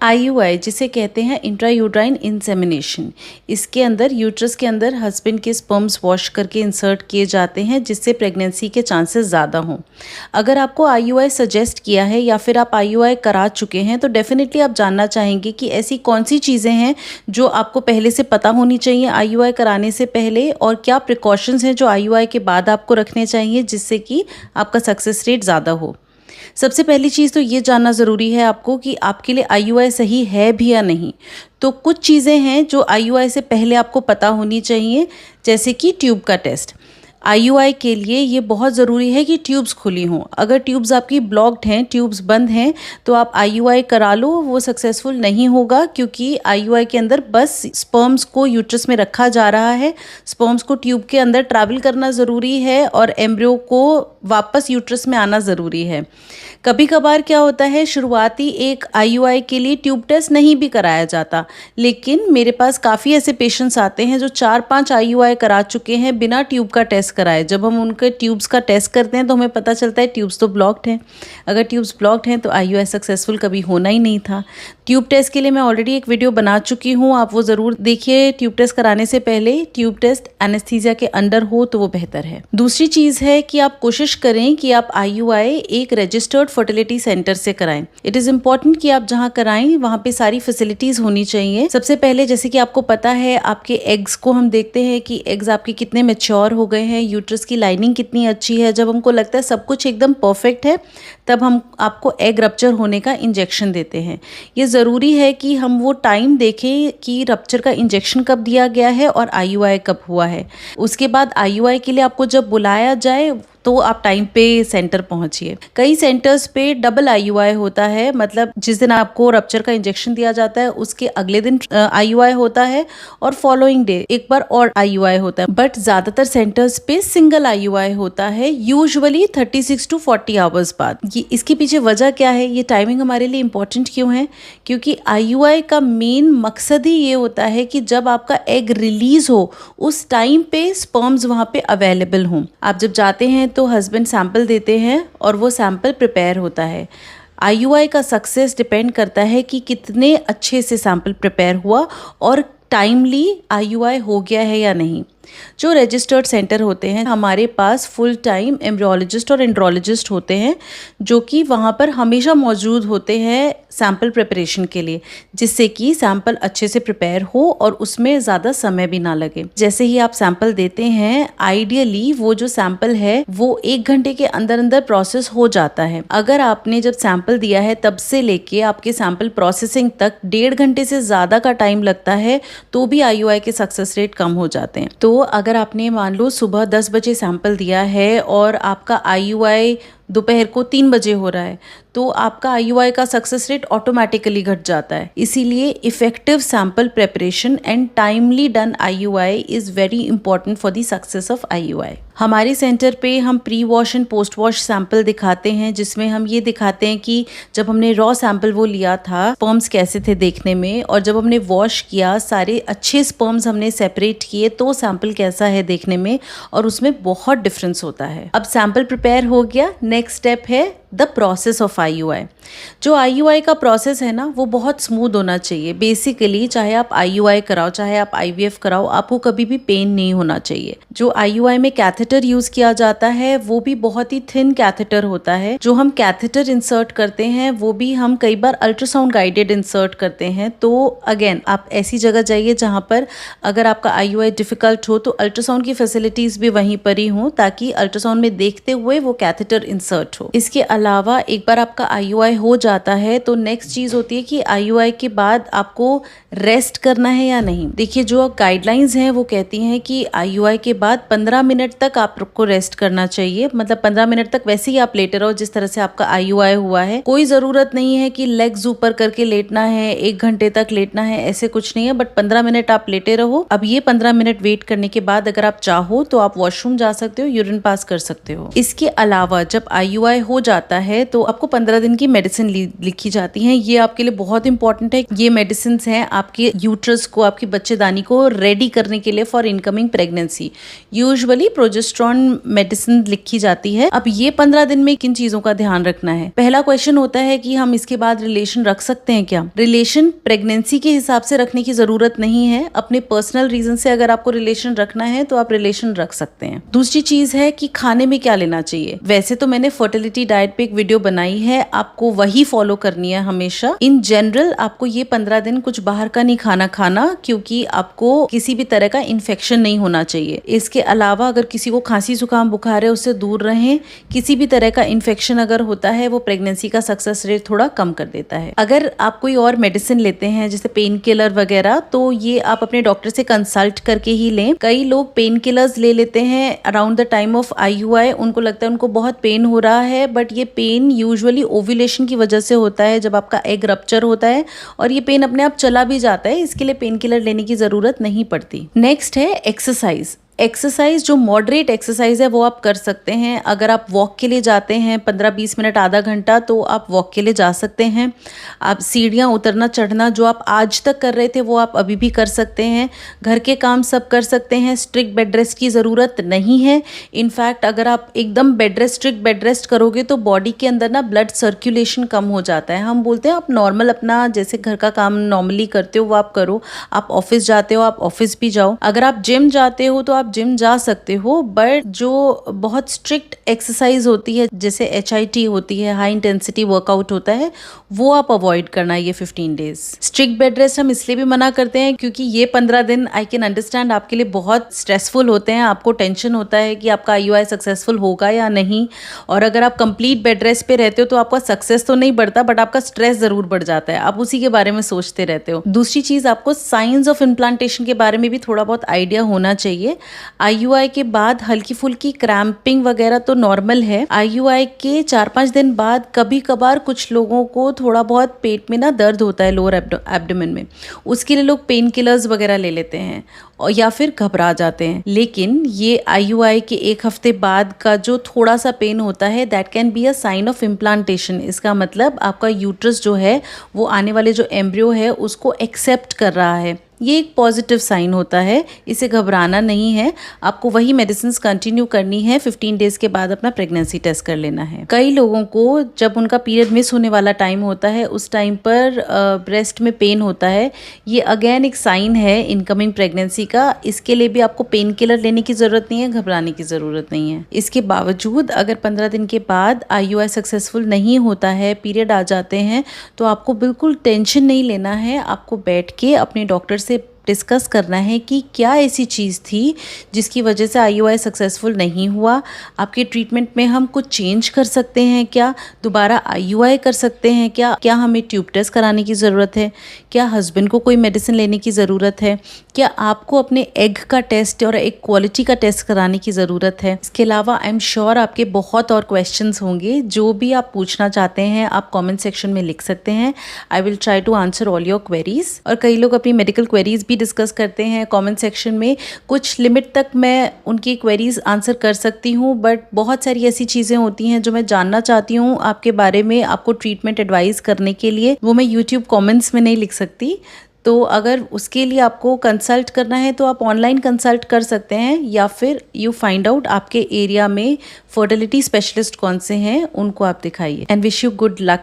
IUI जिसे कहते हैं इंट्रायूट्राइन इंसेमिनेशन, इसके अंदर यूट्रस के अंदर हस्बैंड के स्पर्म्स वॉश करके इंसर्ट किए जाते हैं जिससे प्रेगनेंसी के चांसेस ज़्यादा हों। अगर आपको IUI सजेस्ट किया है या फिर आप IUI करा चुके हैं तो डेफिनेटली आप जानना चाहेंगे कि ऐसी कौन सी चीज़ें हैं जो आपको पहले से पता होनी चाहिए IUI कराने से पहले, और क्या प्रिकॉशंस हैं जो IUI के बाद आपको रखने चाहिए जिससे कि आपका सक्सेस रेट ज़्यादा हो। सबसे पहली चीज़ तो ये जानना ज़रूरी है आपको कि आपके लिए IUI सही है भी या नहीं। तो कुछ चीज़ें हैं जो IUI से पहले आपको पता होनी चाहिए, जैसे कि ट्यूब का टेस्ट। IUI के लिए ये बहुत ज़रूरी है कि ट्यूब्स खुली हों। अगर ट्यूब्स आपकी ब्लॉक्ड हैं, ट्यूब्स बंद हैं, तो आप IUI करा लो, वो सक्सेसफुल नहीं होगा, क्योंकि IUI के अंदर बस स्पर्म्स को यूट्रस में रखा जा रहा है। स्पर्म्स को ट्यूब के अंदर ट्रैवल करना ज़रूरी है और एम्ब्रियो को वापस यूट्रस में आना ज़रूरी है। कभी कभार क्या होता है, शुरुआती एक IUI के लिए ट्यूब टेस्ट नहीं भी कराया जाता, लेकिन मेरे पास काफ़ी ऐसे पेशेंट्स आते हैं जो 4-5 IUI करा चुके हैं बिना ट्यूब का टेस्ट कराए। जब हम उनके ट्यूब्स का टेस्ट करते हैं तो हमें पता चलता है ट्यूब्स तो ब्लॉक्ड हैं। अगर ट्यूब्स ब्लॉक्ड हैं तो IUI सक्सेसफुल कभी होना ही नहीं था। ट्यूब टेस्ट के लिए मैं ऑलरेडी एक वीडियो बना चुकी हूँ, आप वो ज़रूर देखिए। ट्यूब टेस्ट कराने से पहले ट्यूब टेस्ट एनेस्थीसिया के अंडर हो तो वो बेहतर है। दूसरी चीज़ है कि आप कोशिश करें कि आप IUI एक रजिस्टर्ड फर्टिलिटी सेंटर से कराएं। इट इज़ इम्पॉर्टेंट कि आप जहाँ कराएं वहाँ पे सारी फैसिलिटीज़ होनी चाहिए। सबसे पहले जैसे कि आपको पता है, आपके एग्स को हम देखते हैं कि एग्स आपके कितने मैच्योर हो गए हैं, यूट्रस की लाइनिंग कितनी अच्छी है। जब हमको लगता है सब कुछ एकदम परफेक्ट है, तब हम आपको एग रप्चर होने का इंजेक्शन देते हैं। ये ज़रूरी है कि हम वो टाइम देखें कि रप्चर का इंजेक्शन कब दिया गया है और IUI कब हुआ है। उसके बाद IUI के लिए आपको जब बुलाया जाए तो आप टाइम पे सेंटर पहुंचिए। कई सेंटर्स पे डबल IUI होता है, मतलब जिस दिन आपको रप्चर का इंजेक्शन दिया जाता है उसके अगले दिन IUI होता है और फॉलोइंग डे एक बार और IUI होता है। बट ज़्यादातर सेंटर्स पे सिंगल IUI होता है, यूजुअली 36 to 40 आवर्स बाद। ये इसके पीछे वजह क्या है, ये टाइमिंग हमारे लिए इम्पोर्टेंट क्यों है? क्योंकि IUI का मेन मकसद ही ये होता है कि जब आपका एग रिलीज हो उस टाइम पे स्पर्म्स वहाँ पे अवेलेबल हों। आप जब जाते हैं तो हस्बैंड सैंपल देते हैं और वो सैंपल प्रिपेयर होता है। IUI का सक्सेस डिपेंड करता है कि कितने अच्छे से सैंपल प्रिपेयर हुआ और टाइमली IUI हो गया है या नहीं। जो रजिस्टर्ड सेंटर होते हैं, हमारे पास फुल टाइम एम्ब्रियोलॉजिस्ट और एंड्रोलॉजिस्ट होते हैं जो कि वहाँ पर हमेशा मौजूद होते हैं सैंपल प्रिपरेशन के लिए, जिससे कि सैंपल अच्छे से प्रिपेयर हो और उसमें ज़्यादा समय भी ना लगे। जैसे ही आप सैंपल देते हैं, आइडियली वो जो सैंपल है वो 1 घंटे के अंदर अंदर प्रोसेस हो जाता है। अगर आपने जब सैंपल दिया है तब से लेके आपके सैंपल प्रोसेसिंग तक 1.5 घंटे से ज़्यादा का टाइम लगता है, तो भी IUI के सक्सेस रेट कम हो जाते हैं। तो अगर आपने मान लो सुबह 10 बजे सैंपल दिया है और आपका IUI दोपहर को 3 बजे हो रहा है, तो आपका IUI का सक्सेस रेट ऑटोमेटिकली घट जाता है। इसीलिए effective sample preparation and timely done IUI is very important for the success of IUI। हमारे सेंटर पे हम pre wash and post wash sample दिखाते हैं, जिसमें हम ये दिखाते हैं कि जब हमने रॉ सैंपल वो लिया था स्पर्म्स कैसे थे देखने में, और जब हमने वॉश किया सारे अच्छे स्पर्म्स हमने सेपरेट किए तो सैंपल कैसा है देखने में, और उसमें बहुत डिफरेंस होता है। अब सैंपल प्रिपेयर हो गया, नेक्स्ट स्टेप है द प्रोसेस ऑफ IUI। जो IUI का प्रोसेस है ना, वो बहुत स्मूथ होना चाहिए। बेसिकली चाहे आप IUI कराओ चाहे आप IVF कराओ, आपको कभी भी पेन नहीं होना चाहिए। जो IUI में कैथेटर यूज किया जाता है वो भी बहुत ही थिन कैथेटर होता है। जो हम कैथेटर इंसर्ट करते हैं वो भी हम कई बार अल्ट्रासाउंड गाइडेड इंसर्ट करते हैं। तो अगेन आप ऐसी जगह जाइए जहाँ पर अगर आपका IUI डिफिकल्ट हो तो अल्ट्रासाउंड की फैसिलिटीज भी वहीं पर ही हो, ताकि अल्ट्रासाउंड में देखते हुए वो कैथेटर इंसर्ट हो। इसके अलावा एक बार आपका IUI हो जाता है तो नेक्स्ट चीज होती है कि IUI के बाद आपको रेस्ट करना है या नहीं। देखिए, जो गाइडलाइंस हैं वो कहती हैं कि IUI के बाद 15 मिनट तक आपको रेस्ट करना चाहिए। मतलब 15 मिनट तक वैसे ही आप लेटे रहो जिस तरह से आपका IUI हुआ है। कोई जरूरत नहीं है कि लेग्स ऊपर करके लेटना है, 1 घंटे तक लेटना है, ऐसे कुछ नहीं है। बट 15 मिनट आप लेटे रहो। अब ये 15 मिनट वेट करने के बाद अगर आप चाहो तो आप वॉशरूम जा सकते हो, यूरिन पास कर सकते हो। इसके अलावा जब IUI हो जाता आता है तो आपको 15 दिन की मेडिसिन लिखी जाती हैं। ये आपके लिए बहुत इंपॉर्टेंट है। ये मेडिसिन हैं आपके यूट्रस को, आपकी बच्चेदानी को रेडी करने के लिए for incoming pregnancy. Usually progesterone medicine लिखी जाती है। अब ये 15 दिन में किन चीजों का ध्यान रखना है? पहला क्वेश्चन होता है कि हम इसके बाद रिलेशन रख सकते हैं क्या? रिलेशन प्रेगनेंसी के हिसाब से रखने की जरूरत नहीं है। अपने पर्सनल रीजन से अगर आपको रिलेशन रखना है तो आप रिलेशन रख सकते हैं। दूसरी चीज है कि खाने में क्या लेना चाहिए। वैसे तो मैंने फर्टिलिटी डाइट पे एक वीडियो बनाई है, आपको वही फॉलो करनी है हमेशा। इन जनरल आपको ये 15 दिन कुछ बाहर का नहीं खाना, क्योंकि आपको किसी भी तरह का इन्फेक्शन नहीं होना चाहिए। इसके अलावा अगर किसी को खांसी जुकाम बुखार है उससे दूर रहें। किसी भी तरह का इन्फेक्शन अगर होता है वो प्रेगनेंसी का सक्सेस रेट थोड़ा कम कर देता है। अगर आप कोई और मेडिसिन लेते हैं जैसे पेन किलर वगैरह, तो ये आप अपने डॉक्टर से कंसल्ट करके ही लें। कई लोग पेन किलर्स ले लेते हैं around the time of IUI। उनको लगता है उनको बहुत पेन हो रहा है, बट ये पेन यूजुअली ओव्यूलेशन की वजह से होता है, जब आपका एग रप्चर होता है, और ये पेन अपने आप चला भी जाता है। इसके लिए पेन किलर लेने की जरूरत नहीं पड़ती। नेक्स्ट है एक्सरसाइज। एक्सरसाइज जो मॉडरेट एक्सरसाइज है वो आप कर सकते हैं। अगर आप वॉक के लिए जाते हैं 15-20 मिनट आधा घंटा, तो आप वॉक के लिए जा सकते हैं। आप सीढ़ियाँ उतरना चढ़ना जो आप आज तक कर रहे थे वो आप अभी भी कर सकते हैं। घर के काम सब कर सकते हैं। स्ट्रिक्ट बेड रेस्ट की ज़रूरत नहीं है। इनफैक्ट अगर आप एकदम स्ट्रिक्ट बेड रेस्ट करोगे तो बॉडी के अंदर ना ब्लड सर्कुलेशन कम हो जाता है। हम बोलते हैं आप नॉर्मल अपना जैसे घर का काम नॉर्मली करते हो वो आप करो। आप ऑफिस जाते हो आप ऑफिस भी जाओ। अगर आप जिम जाते हो तो आप जिम जा सकते हो, बट जो बहुत स्ट्रिक्ट एक्सरसाइज होती है जैसे HIIT होती है, हाई इंटेंसिटी वर्कआउट होता है, वो आप अवॉइड करना ये 15 डेज। स्ट्रिक्ट बेड रेस्ट हम इसलिए भी मना करते हैं क्योंकि ये 15 दिन आई कैन अंडरस्टैंड आपके लिए बहुत स्ट्रेसफुल होते हैं। आपको टेंशन होता है कि आपका IUI सक्सेसफुल होगा या नहीं, और अगर आप कंप्लीट बेड रेस्ट पे रहते हो तो आपका सक्सेस तो नहीं बढ़ता, बट आपका स्ट्रेस जरूर बढ़ जाता है। आप उसी के बारे में सोचते रहते हो। दूसरी चीज, आपको साइंस ऑफ इम्प्लांटेशन के बारे में भी थोड़ा बहुत आइडिया होना चाहिए। IUI के बाद हल्की फुल्की क्रैम्पिंग वगैरह तो नॉर्मल है। IUI के 4-5 दिन बाद कभी कभार कुछ लोगों को थोड़ा बहुत पेट में ना दर्द होता है लोअर एब्डोमेन में। उसके लिए लोग पेन किलर्स वगैरह ले लेते हैं और या फिर घबरा जाते हैं। लेकिन ये IUI के 1 हफ्ते बाद का जो थोड़ा सा पेन होता है that can be a sign of implantation. इसका मतलब आपका यूट्रस जो है वो आने वाले जो एम्ब्रियो है उसको एक्सेप्ट कर रहा है। ये एक पॉजिटिव साइन होता है, इसे घबराना नहीं है। आपको वही मेडिसिन कंटिन्यू करनी है। 15 डेज के बाद अपना प्रेगनेंसी टेस्ट कर लेना है। कई लोगों को जब उनका पीरियड मिस होने वाला टाइम होता है उस टाइम पर ब्रेस्ट में पेन होता है। ये अगेन एक साइन है इनकमिंग प्रेगनेंसी का। इसके लिए भी आपको पेन किलर लेने की जरूरत नहीं है, घबराने की जरूरत नहीं है। इसके बावजूद अगर 15 दिन के बाद IUI सक्सेसफुल नहीं होता है, पीरियड आ जाते हैं, तो आपको बिल्कुल टेंशन नहीं लेना है। आपको बैठ के अपने डॉक्टर से डिस्कस करना है कि क्या ऐसी चीज़ थी जिसकी वजह से IUI सक्सेसफुल नहीं हुआ। आपके ट्रीटमेंट में हम कुछ चेंज कर सकते हैं क्या, दोबारा IUI कर सकते हैं क्या हमें ट्यूब टेस्ट कराने की ज़रूरत है, क्या हस्बैंड को कोई मेडिसिन लेने की ज़रूरत है, क्या आपको अपने एग का टेस्ट और एग क्वालिटी का टेस्ट कराने की ज़रूरत है। इसके अलावा आई एम श्योर आपके बहुत और क्वेश्चंस होंगे। जो भी आप पूछना चाहते हैं आप कमेंट सेक्शन में लिख सकते हैं। I will try to answer all your queries. और कई लोग अपनी मेडिकल क्वेरीज भी डिस्कस करते हैं कमेंट सेक्शन में। कुछ लिमिट तक मैं उनकी क्वेरीज आंसर कर सकती हूँ, बट बहुत सारी ऐसी चीज़ें होती हैं जो मैं जानना चाहती हूँ आपके बारे में, आपको ट्रीटमेंट एडवाइस करने के लिए, वो मैं यूट्यूब कमेंट्स में नहीं लिख सकती। तो अगर उसके लिए आपको कंसल्ट करना है तो आप ऑनलाइन कंसल्ट कर सकते हैं, या फिर यू फाइंड आउट आपके एरिया में फर्टिलिटी स्पेशलिस्ट कौन से हैं, उनको आप दिखाइए। And wish you good luck.